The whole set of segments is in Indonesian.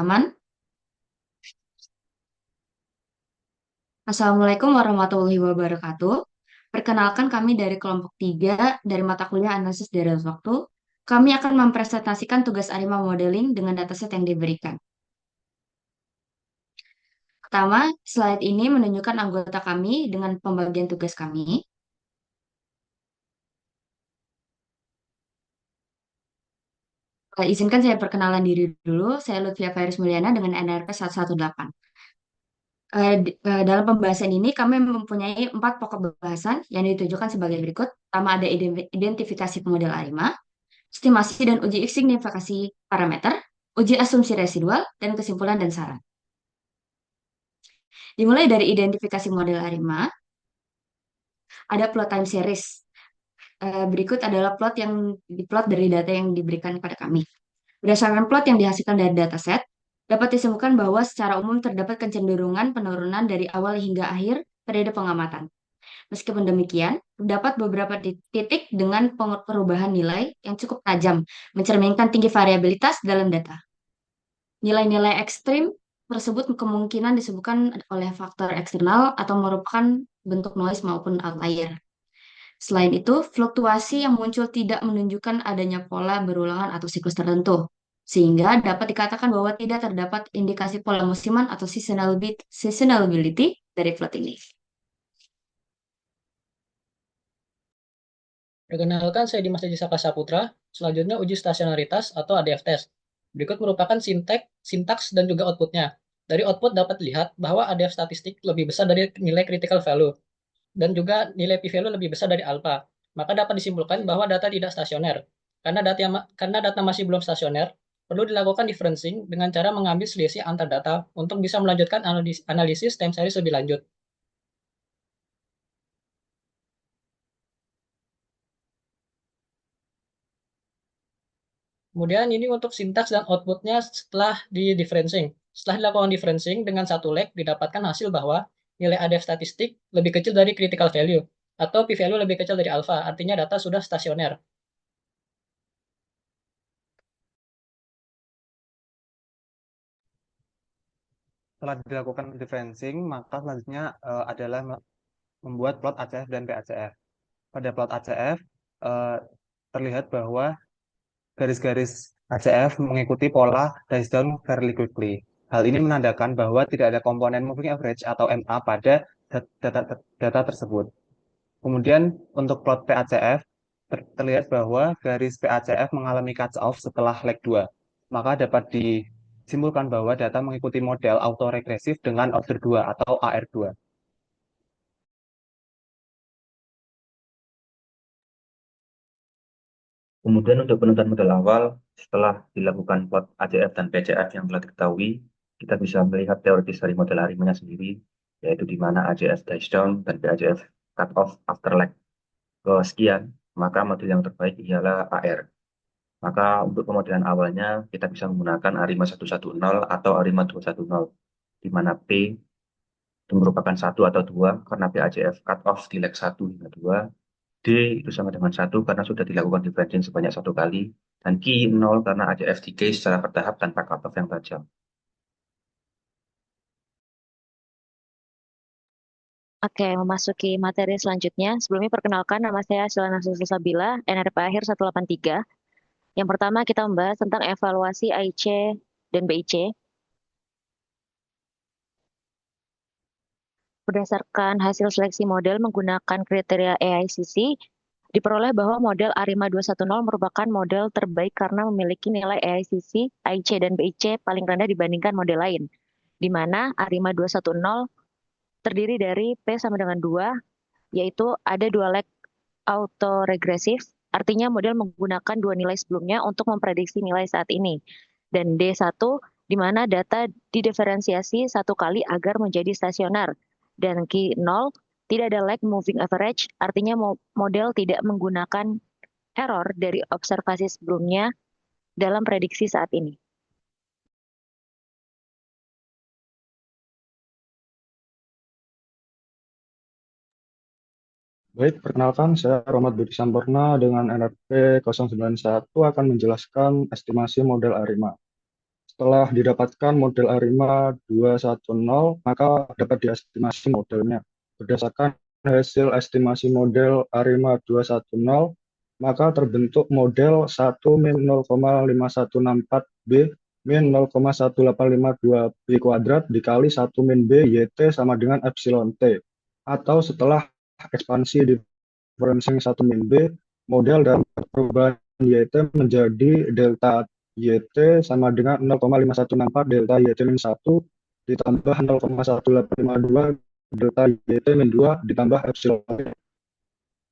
Aman? Assalamualaikum warahmatullahi wabarakatuh. Perkenalkan kami dari kelompok 3 dari mata kuliah analisis dari waktu. Kami akan mempresentasikan tugas ARIMA modeling dengan dataset yang diberikan. Pertama, slide ini menunjukkan anggota kami dengan pembagian tugas kami. Izinkan saya perkenalan diri dulu. Saya Lutfia Fairuz Mulyana dengan NRP 118. Dalam pembahasan ini kami mempunyai 4 pokok bahasan yang ditujukan sebagai berikut. Pertama ada identifikasi pemodel ARIMA, estimasi dan uji signifikasi parameter, uji asumsi residual, dan kesimpulan dan saran. Dimulai dari identifikasi model ARIMA, ada plot time series. Berikut adalah plot yang diplot dari data yang diberikan kepada kami. Berdasarkan plot yang dihasilkan dari dataset, dapat disimpulkan bahwa secara umum terdapat kecenderungan penurunan dari awal hingga akhir periode pengamatan. Meskipun demikian, terdapat beberapa titik dengan perubahan nilai yang cukup tajam, mencerminkan tinggi variabilitas dalam data. Nilai-nilai ekstrim tersebut kemungkinan disebabkan oleh faktor eksternal atau merupakan bentuk noise maupun outlier. Selain itu, fluktuasi yang muncul tidak menunjukkan adanya pola berulangan atau siklus tertentu, sehingga dapat dikatakan bahwa tidak terdapat indikasi pola musiman atau seasonality dari plot ini. Perkenalkan, saya Dimas Dedy Saka Saputra. Selanjutnya uji stasionaritas atau ADF test. Berikut merupakan sintaks dan juga outputnya. Dari output dapat dilihat bahwa ADF statistik lebih besar dari nilai critical value dan juga nilai p-value lebih besar dari alpha. Maka dapat disimpulkan bahwa data tidak stasioner. Karena data masih belum stasioner, perlu dilakukan differencing dengan cara mengambil selisih antar data untuk bisa melanjutkan analisis time series lebih lanjut. Kemudian ini untuk sintaks dan outputnya setelah di differencing. Setelah dilakukan differencing dengan satu leg didapatkan hasil bahwa nilai ADF statistik lebih kecil dari critical value atau p-value lebih kecil dari alpha, artinya data sudah stasioner. Setelah dilakukan differencing, maka selanjutnya adalah membuat plot ACF dan PACF. Pada plot ACF, eh, terlihat bahwa garis-garis ACF mengikuti pola dice down fairly quickly. Hal ini menandakan bahwa tidak ada komponen moving average atau MA pada data tersebut. Kemudian untuk plot PACF, terlihat bahwa garis PACF mengalami cut off setelah leg 2. Maka dapat disimpulkan bahwa data mengikuti model autoregresif dengan order 2 atau AR2. Kemudian untuk penentuan modal awal, setelah dilakukan plot ACF dan PCF yang telah diketahui, kita bisa melihat teoritis dari model harimanya sendiri, yaitu di mana ACF dice down dan PACF cut off after leg kesekian, maka model yang terbaik ialah AR. Maka untuk pemodelan awalnya, kita bisa menggunakan ARIMA 110 atau ARIMA 210, di mana P itu merupakan 1 atau 2 karena PACF cut off di leg 1 hingga 2. D itu sama dengan 1 karena sudah dilakukan differentiation sebanyak 1 kali. Dan Q 0 karena ada FTK secara bertahap tanpa cutoff yang tajam. Oke, memasuki materi selanjutnya. Sebelumnya perkenalkan, nama saya Silana Susabila, NRP akhir 183. Yang pertama kita membahas tentang evaluasi AIC dan BIC. Berdasarkan hasil seleksi model menggunakan kriteria AICC, diperoleh bahwa model ARIMA 210 merupakan model terbaik karena memiliki nilai AICC, AIC, dan BIC paling rendah dibandingkan model lain, di mana ARIMA 210 terdiri dari P sama dengan 2, yaitu ada 2 leg autoregresif, artinya model menggunakan 2 nilai sebelumnya untuk memprediksi nilai saat ini. Dan D1, di mana data didiferensiasi 1 kali agar menjadi stasioner. Dan Q0, tidak ada lag moving average, artinya model tidak menggunakan error dari observasi sebelumnya dalam prediksi saat ini. Baik, perkenalkan saya Romat Budi Sampurna dengan NRP 091 akan menjelaskan estimasi model ARIMA. setelah didapatkan model ARIMA 210, maka dapat diestimasi modelnya. Berdasarkan hasil estimasi model ARIMA 210, maka terbentuk model 1-0,5164B min 0,1852B kuadrat dikali 1 min B YT sama dengan epsilon T. Atau setelah ekspansi differencing 1 min B, model dan perubahan YT menjadi delta YT sama dengan 0,5164 delta YT min 1 ditambah 0,1852 delta YT min 2 ditambah epsilon T.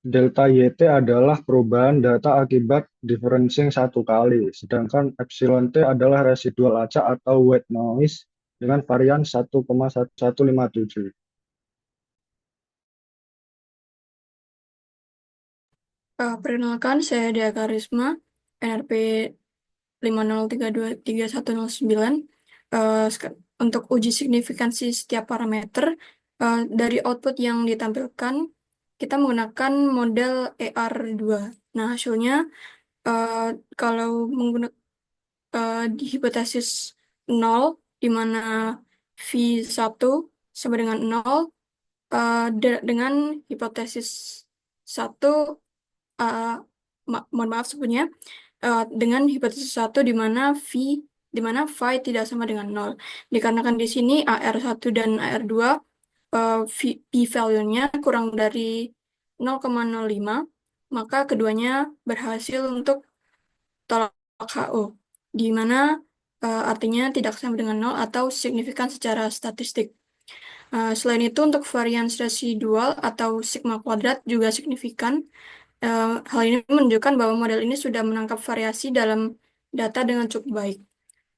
Delta YT adalah perubahan data akibat differencing satu kali, sedangkan epsilon T adalah residual acak atau white noise dengan varian 1,1157. Perkenalkan, saya Dea Karisma, NRP 50323109. Untuk uji signifikansi setiap parameter, dari output yang ditampilkan, kita menggunakan model ER2. Nah, hasilnya, kalau menggunakan di hipotesis 0, di mana V1 sama dengan 0, dengan hipotesis 1, mohon maaf sebelumnya, dengan hipotesis 1 di mana phi tidak sama dengan 0. Dikarenakan di sini AR1 dan AR2 p-value-nya kurang dari 0,05, maka keduanya berhasil untuk tolak HO, di mana artinya tidak sama dengan 0 atau signifikan secara statistik. Selain itu, untuk varians residual atau sigma kuadrat juga signifikan. Hal ini menunjukkan bahwa model ini sudah menangkap variasi dalam data dengan cukup baik.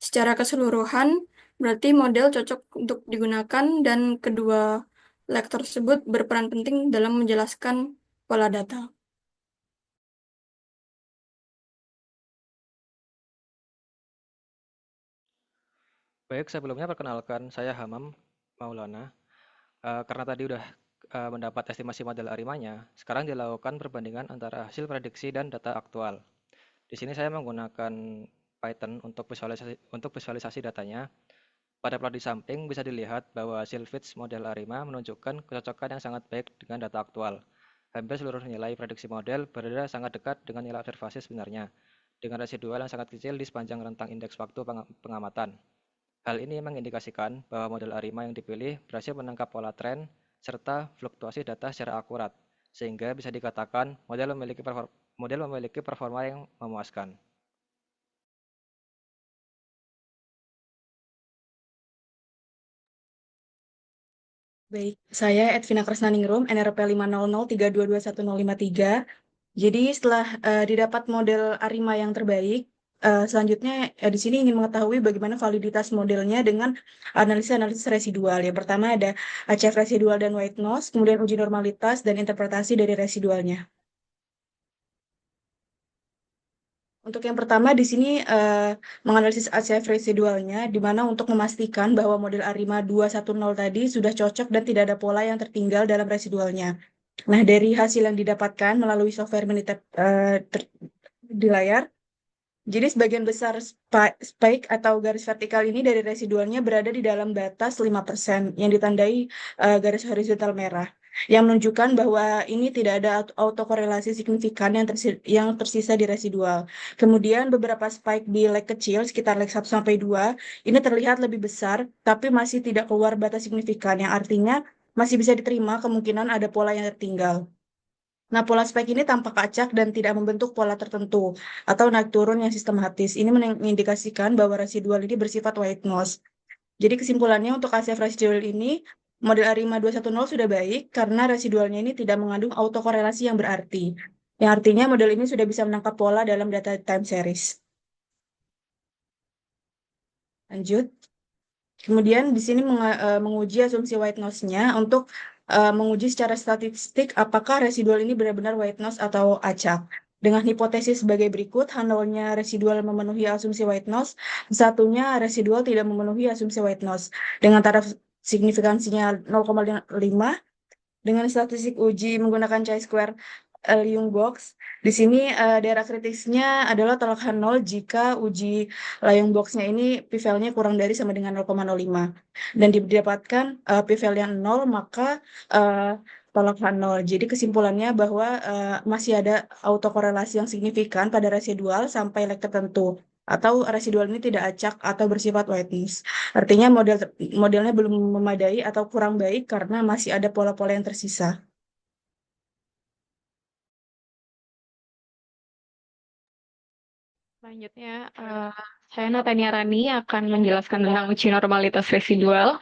Secara keseluruhan, berarti model cocok untuk digunakan dan kedua leg tersebut berperan penting dalam menjelaskan pola data. Baik, sebelumnya perkenalkan saya Hamam Maulana. Karena tadi udah mendapat estimasi model arimanya, sekarang dilakukan perbandingan antara hasil prediksi dan data aktual. Di sini saya menggunakan Python untuk visualisasi datanya. Pada plot di samping bisa dilihat bahwa hasil fits model ARIMA menunjukkan kecocokan yang sangat baik dengan data aktual. Hampir seluruh nilai prediksi model berada sangat dekat dengan nilai observasi sebenarnya, dengan residual yang sangat kecil di sepanjang rentang indeks waktu pengamatan. Hal ini mengindikasikan bahwa model ARIMA yang dipilih berhasil menangkap pola tren serta fluktuasi data secara akurat, sehingga bisa dikatakan model memiliki performa yang memuaskan. Baik, saya Edvina Kresnaningrum, NRP 50032211053. Jadi setelah didapat model ARIMA yang terbaik, selanjutnya di sini ingin mengetahui bagaimana validitas modelnya dengan analisis residual. Yang pertama ada HF residual dan white noise, kemudian uji normalitas dan interpretasi dari residualnya. Untuk yang pertama di sini menganalisis ACF residualnya, di mana untuk memastikan bahwa model ARIMA 210 tadi sudah cocok dan tidak ada pola yang tertinggal dalam residualnya. Nah, dari hasil yang didapatkan melalui software Minitab di layar, jadi sebagian besar spike atau garis vertikal ini dari residualnya berada di dalam batas 5% yang ditandai garis horizontal merah, yang menunjukkan bahwa ini tidak ada autokorelasi signifikan yang tersisa di residual. Kemudian beberapa spike di leg kecil sekitar leg 1-2 ini terlihat lebih besar, tapi masih tidak keluar batas signifikan, yang artinya masih bisa diterima kemungkinan ada pola yang tertinggal. Nah, pola spike ini tampak acak dan tidak membentuk pola tertentu atau naik turun yang sistematis. Ini mengindikasikan bahwa residual ini bersifat white noise. Jadi kesimpulannya untuk ACF residual ini, model ARIMA 210 sudah baik karena residualnya ini tidak mengandung autokorelasi yang berarti. Yang artinya model ini sudah bisa menangkap pola dalam data time series. Lanjut. Kemudian di sini menguji asumsi white noise-nya untuk menguji secara statistik apakah residual ini benar-benar white noise atau acak. Dengan hipotesis sebagai berikut, 0-nya residual memenuhi asumsi white noise, 1-nya residual tidak memenuhi asumsi white noise. Dengan taraf signifikansinya 0,5, dengan statistik uji menggunakan chi-square Liyung Box. Di sini daerah kritisnya adalah tolak nol jika uji Liyung Boxnya ini p-value-nya kurang dari sama dengan 0,05. Dan didapatkan p-value yang 0, maka eh, tolak nol. Jadi kesimpulannya bahwa masih ada autokorelasi yang signifikan pada residual sampai leg tertentu. Atau residual ini tidak acak atau bersifat whiteness. Artinya modelnya belum memadai atau kurang baik karena masih ada pola-pola yang tersisa. Selanjutnya, saya Natania Rani akan menjelaskan tentang uji normalitas residual.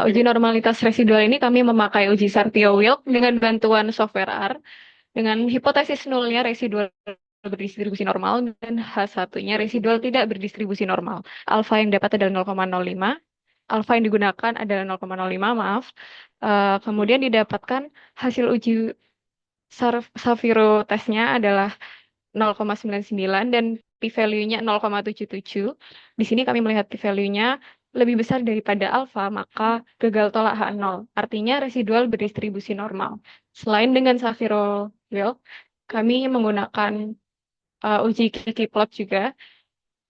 Uji normalitas residual ini kami memakai uji Sartio-Wilk dengan bantuan software R dengan hipotesis nulnya residual berdistribusi normal dan H1-nya residual tidak berdistribusi normal. Alfa yang dapat adalah 0,05, alfa yang digunakan adalah 0,05, maaf. Kemudian didapatkan hasil uji Saviro tesnya adalah 0,99 dan p-value-nya 0,77. Di sini kami melihat p-value-nya lebih besar daripada alfa, maka gagal tolak H0. Artinya residual berdistribusi normal. Selain dengan Saviro-Wilk, kami menggunakan uji Kiki-plot juga.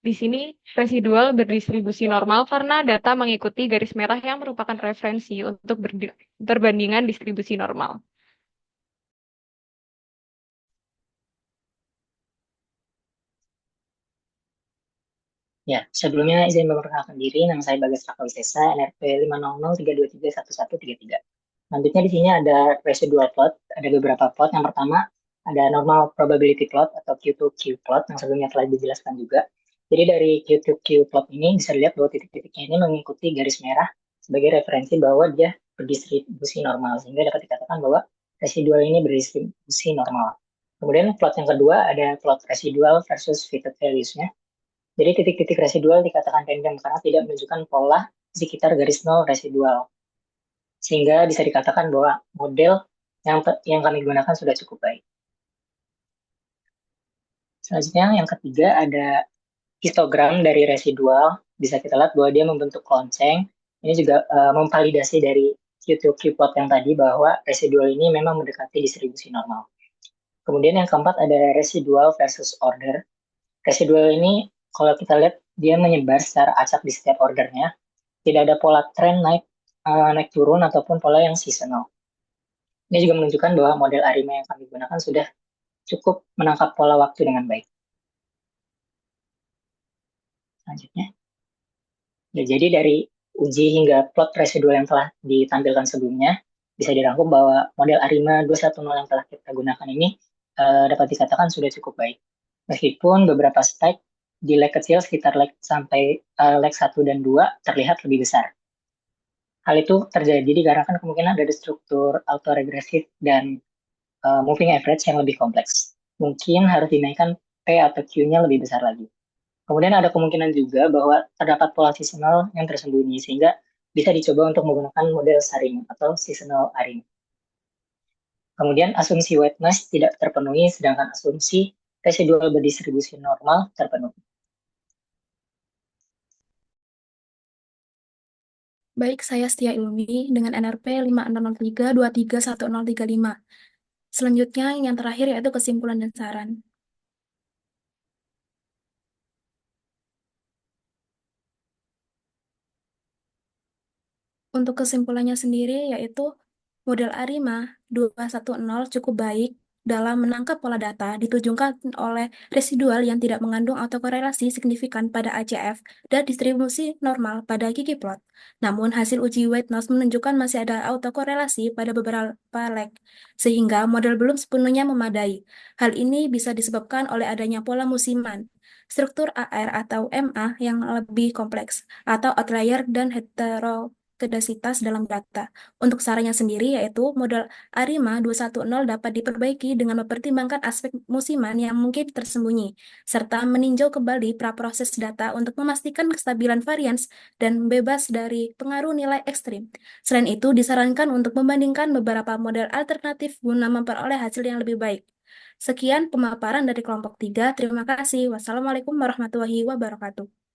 Di sini residual berdistribusi normal karena data mengikuti garis merah yang merupakan referensi untuk perbandingan distribusi normal. Ya, sebelumnya izin memperkenalkan diri, nama saya Bagas Rakawisesa, NRP 50032311133. Selanjutnya di sini ada residual plot, ada beberapa plot. Yang pertama ada normal probability plot atau Q2Q plot yang sebelumnya telah dijelaskan juga. Jadi dari Q2Q plot ini bisa dilihat bahwa titik-titiknya ini mengikuti garis merah sebagai referensi bahwa dia berdistribusi normal, sehingga dapat dikatakan bahwa residual ini berdistribusi normal. Kemudian plot yang kedua ada plot residual versus fitted values-nya. Jadi titik-titik residual dikatakan random karena tidak menunjukkan pola di sekitar garis nol residual. Sehingga bisa dikatakan bahwa model yang kami gunakan sudah cukup baik. Selanjutnya yang ketiga ada histogram dari residual. Bisa kita lihat bahwa dia membentuk lonceng. Ini juga memvalidasi dari Q2Q plot yang tadi bahwa residual ini memang mendekati distribusi normal. Kemudian yang keempat ada residual versus order. Residual ini kalau kita lihat dia menyebar secara acak di setiap ordernya. Tidak ada pola tren naik turun ataupun pola yang seasonal. Ini juga menunjukkan bahwa model ARIMA yang kami gunakan sudah cukup menangkap pola waktu dengan baik. Selanjutnya. Ya, jadi dari uji hingga plot residual yang telah ditampilkan sebelumnya, bisa dirangkum bahwa model ARIMA 210 yang telah kita gunakan ini dapat dikatakan sudah cukup baik. Meskipun beberapa step di leg kecil sekitar leg sampai leg 1 dan 2 terlihat lebih besar. Hal itu terjadi dikarenakan kemungkinan ada struktur autoregresif dan moving average yang lebih kompleks. Mungkin harus dinaikkan P atau Q-nya lebih besar lagi. Kemudian ada kemungkinan juga bahwa terdapat pola seasonal yang tersembunyi sehingga bisa dicoba untuk menggunakan model SARIM atau seasonal ARIM. Kemudian asumsi whiteness tidak terpenuhi sedangkan asumsi residual berdistribusi normal terpenuhi. Baik, saya Setia Ilmi dengan NRP 5003231035. Selanjutnya, yang terakhir yaitu kesimpulan dan saran. Untuk kesimpulannya sendiri yaitu model ARIMA 210 cukup baik dalam menangkap pola data ditujukan oleh residual yang tidak mengandung autokorelasi signifikan pada ACF dan distribusi normal pada Kiki-plot. Namun hasil uji whiteness menunjukkan masih ada autokorelasi pada beberapa leg, sehingga model belum sepenuhnya memadai. Hal ini bisa disebabkan oleh adanya pola musiman, struktur AR atau MA yang lebih kompleks, atau outlier dan heterokedasitas dalam data. Untuk sarannya sendiri yaitu model ARIMA 210 dapat diperbaiki dengan mempertimbangkan aspek musiman yang mungkin tersembunyi, serta meninjau kembali praproses data untuk memastikan kestabilan varians dan bebas dari pengaruh nilai ekstrim. Selain itu, disarankan untuk membandingkan beberapa model alternatif guna memperoleh hasil yang lebih baik. Sekian pemaparan dari kelompok 3. Terima kasih. Wassalamualaikum warahmatullahi wabarakatuh.